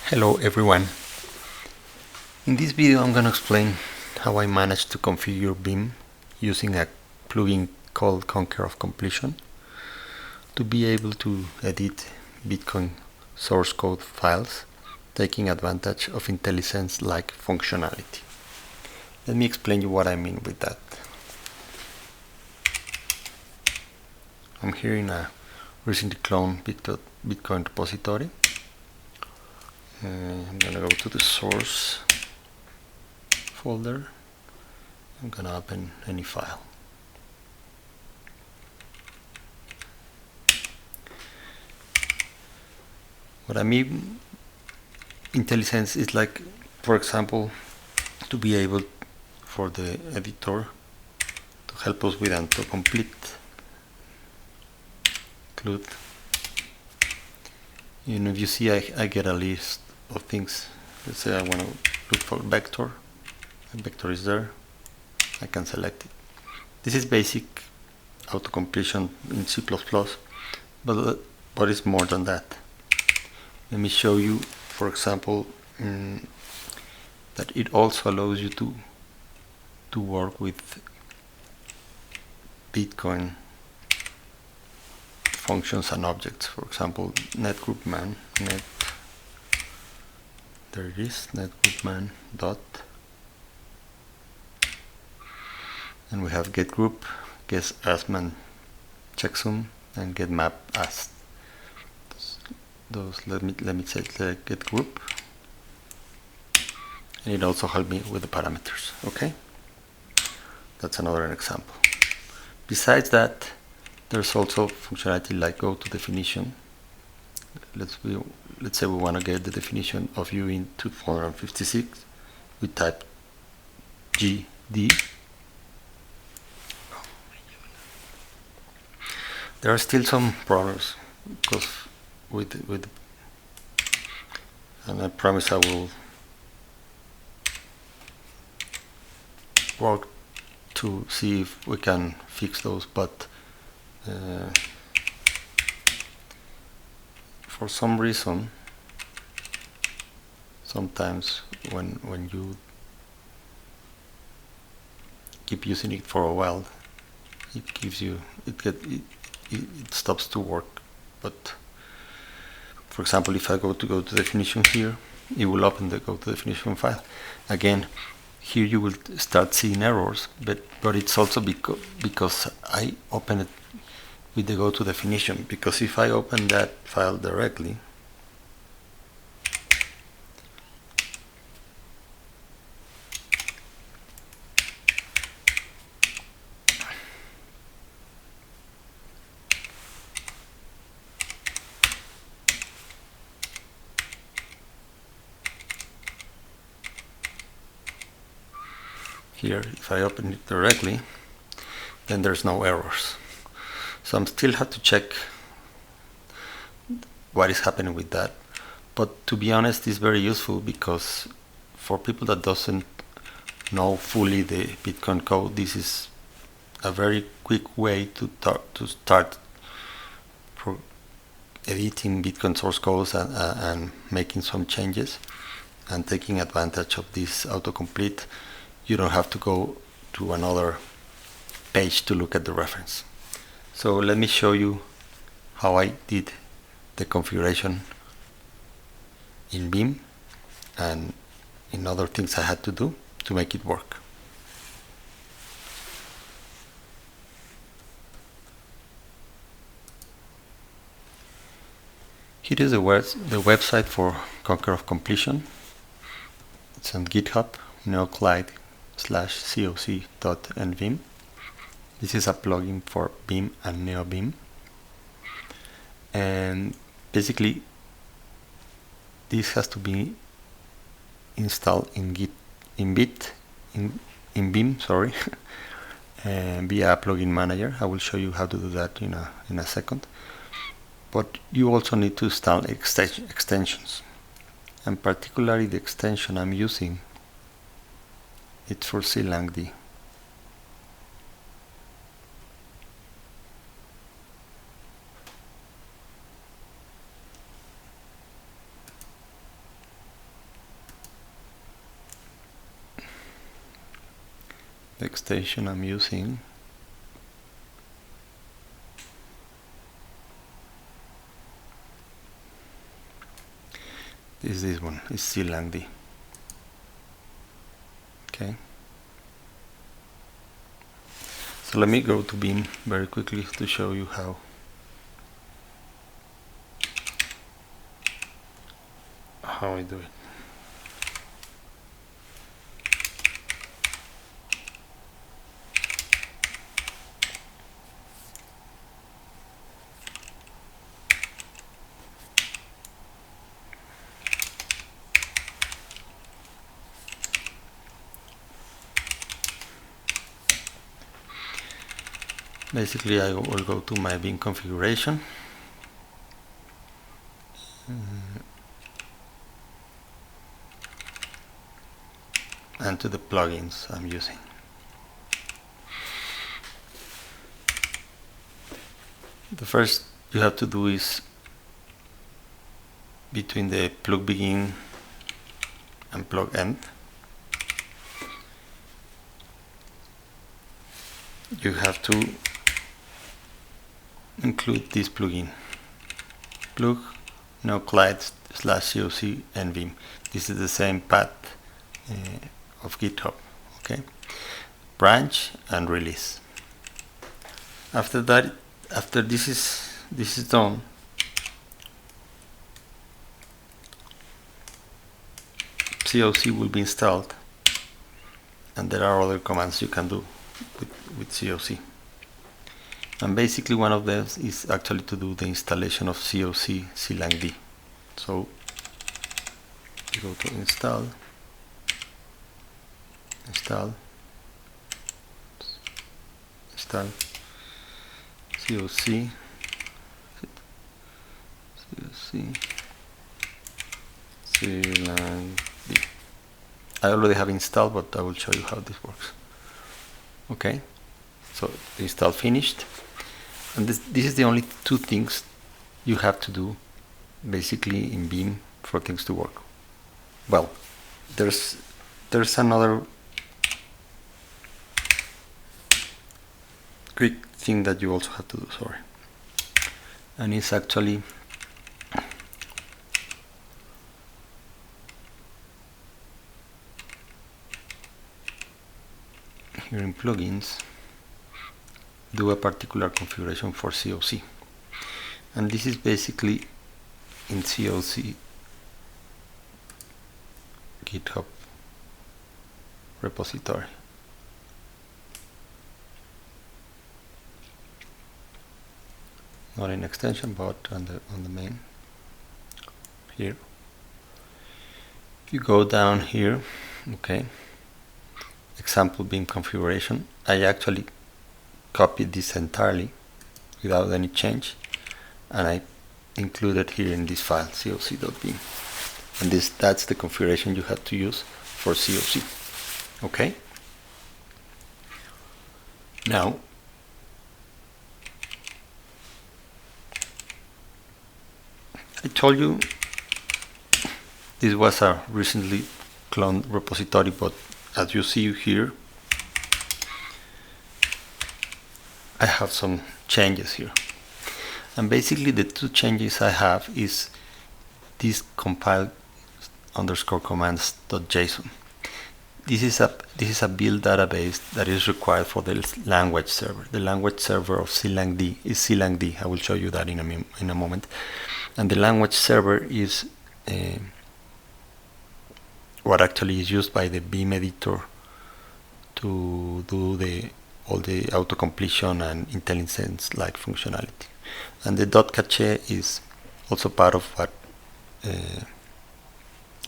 Hello everyone. In this video I'm going to explain how I managed to configure Beam using a plugin called Conquer of Completion to be able to edit Bitcoin source code files taking advantage of Intellisense-like functionality. Let me explain you what I mean with that. I'm here in a recently cloned Bitcoin repository. I'm gonna go to the source folder. I'm gonna open any file. What I mean Intellisense is like, for example, to be able for the editor to help us with autocomplete. Include, if you see I get a list of things. Let's say I want to look for vector. A vector is there. I can select it. This is basic autocompletion in C++, but it's more than that. Let me show you, for example, that it also allows you to work with Bitcoin functions and objects. For example, netGroupMan, there it is, netGroupMan dot, and we have getGroup, getAsman checksum, and getMap as. Those let me set the getGroup, and it also helped me with the parameters. Okay, that's another example. Besides that, there's also functionality like go to definition. Let's say we want to get the definition of u in 256. We type GD. There are still some problems because with and I promise I will work to see if we can fix those, but for some reason sometimes when you keep using it for a while, it gives you it stops to work. But for example, if I go to definition here, it will open the go to definition file. Again, here you will start seeing errors, but it's also because I open it with the go to definition, because if I open that file directly, here, if I open it directly, then there's no errors. So I'm still have to check what is happening with that. But to be honest, it's very useful because for people that doesn't know fully the Bitcoin code, this is a very quick way to start editing Bitcoin source codes and making some changes and taking advantage of this autocomplete. You don't have to go to another page to look at the reference. So let me show you how I did the configuration in Beam and in other things I had to do to make it work. Here is the website for Conquer of Completion. It's on GitHub, neoclide/coc.nvim. This is a plugin for Beam and NeoBeam. And basically, this has to be installed in Beam, sorry, via a plugin manager. I will show you how to do that in a second. But you also need to install extensions, and particularly the extension I'm using, it's for CLangD. The extension I'm using is this one, is CLangD. Okay. So let me go to Beam very quickly to show you how I do it. Basically, I will go to my Beam configuration. And to the plugins I'm using. The first you have to do is between the plug begin and plug end, you have to include this plugin, plug noclide/coc and Beam. This is the same path of GitHub. Okay, branch and release. After that, after this is done, COC will be installed, and there are other commands you can do with COC. And basically one of them is actually to do the installation of COC CLangD. So you go to install COC CLangD. I already have installed, but I will show you how this works. Okay, so the install finished, and this is the only two things you have to do basically in Beam for things to work. Well, there's another quick thing that you also have to do, sorry, and it's actually here in plugins, do a particular configuration for COC, and this is basically in COC GitHub repository. Not in extension, but on the main here. If you go down here, okay, example Beam configuration, I actually copied this entirely without any change, and I included here in this file coc.beam, and that's the configuration you have to use for COC. Okay, now I told you this was a recently cloned repository, but as you see here, I have some changes here. And basically the two changes I have is this compile underscore commands.json. This is a build database that is required for the language server. The language server of CLangD is CLangD. I will show you that in a moment. And the language server is what actually is used by the Beam editor to do all the autocompletion and Intellisense like functionality. And the .cache is also part of what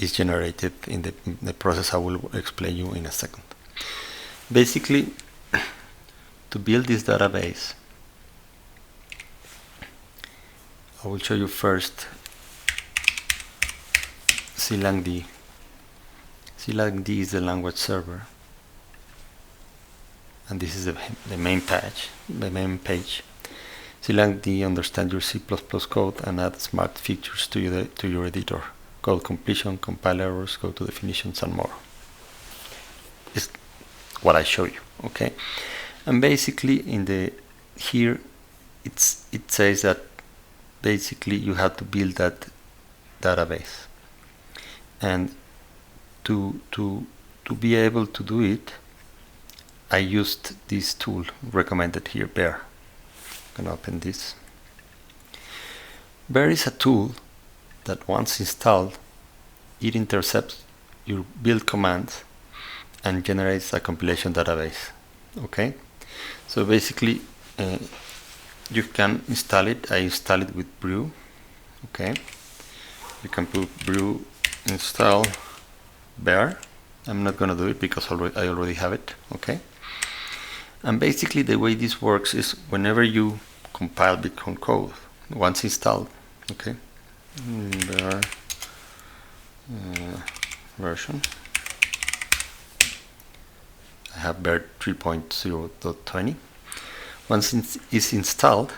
is generated in the process I will explain you in a second. Basically, to build this database, I will show you first CLangD. CLangD is the language server, and this is the main page. CLangD understands your C++ code and adds smart features to your editor. Code completion, compile errors, go to definitions, and more. what I show you. Okay, and basically in the here it says that basically you have to build that database, and to be able to do it, I used this tool recommended here, Bear. I'm gonna open this. Bear is a tool that once installed, it intercepts your build commands and generates a compilation database. Okay, so basically you can install it. I install it with brew. Okay, you can put brew install Bear. I'm not gonna do it because I already have it. Okay, and basically the way this works is whenever you compile Bitcoin code, once installed, okay, Bear version, I have Bear 3.0.20. Once it's installed,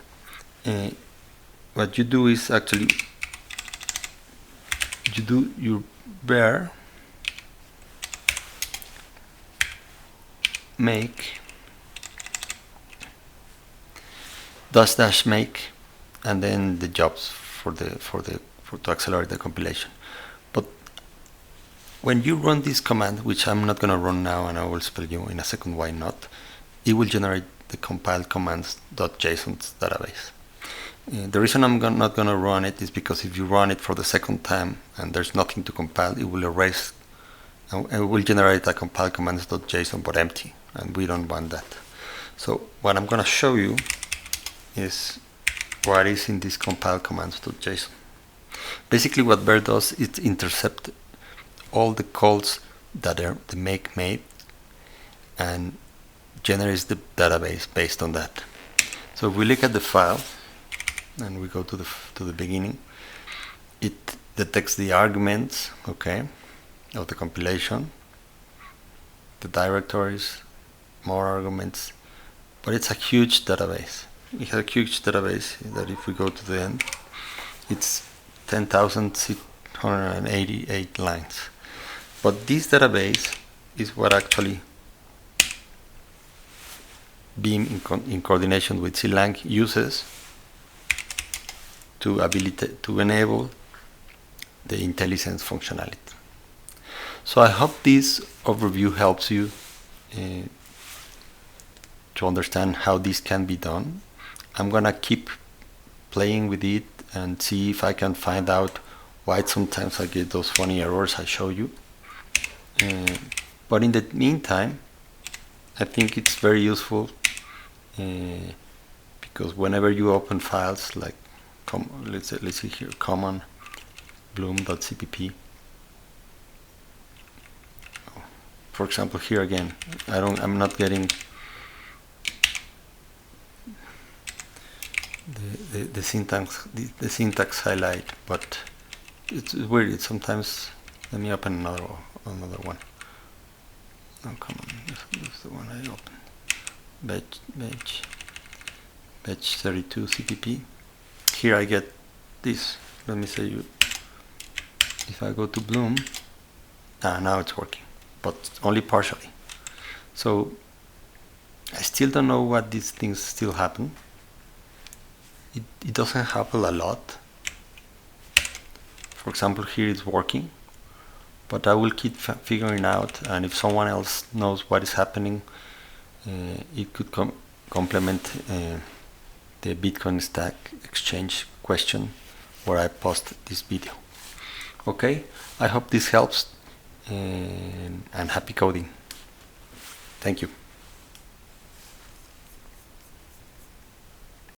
what you do is actually you do your Bear make -- make, and then the jobs to accelerate the compilation. But when you run this command, which I'm not going to run now, and I will spell you in a second why not, it will generate the compiled commands.json database. The reason I'm not going to run it is because if you run it for the second time and there's nothing to compile, it will erase and it will generate a compiled commands.json but empty, and we don't want that. So what I'm going to show you is what is in this compiled commands.json. Basically what Bear does is intercept all the calls that are the make made and generates the database based on that. So if we look at the file and we go to the beginning, it detects the arguments, okay, of the compilation, the directories, more arguments, but it's a huge database. It has a huge database that if we go to the end, it's 10,688 lines. But this database is what actually Beam in coordination with Clang uses to enable the Intellisense functionality. So I hope this overview helps you to understand how this can be done. I'm gonna keep playing with it and see if I can find out why sometimes I get those funny errors I show you. But in the meantime, I think it's very useful because whenever you open files like let's see here, common bloom.cpp. For example, here again, I'm not getting the syntax highlight, but it's weird. It's sometimes. Let me open another one. Oh, come on, this is the one I opened. Batch 32 CPP. Here I get this. Let me say you. If I go to Bloom, now it's working, but only partially. So I still don't know what these things still happen. It doesn't happen a lot. For example, here it's working, but I will keep figuring out, and if someone else knows what is happening, it could complement the Bitcoin Stack Exchange question where I post this video. Okay, I hope this helps, and happy coding. Thank you.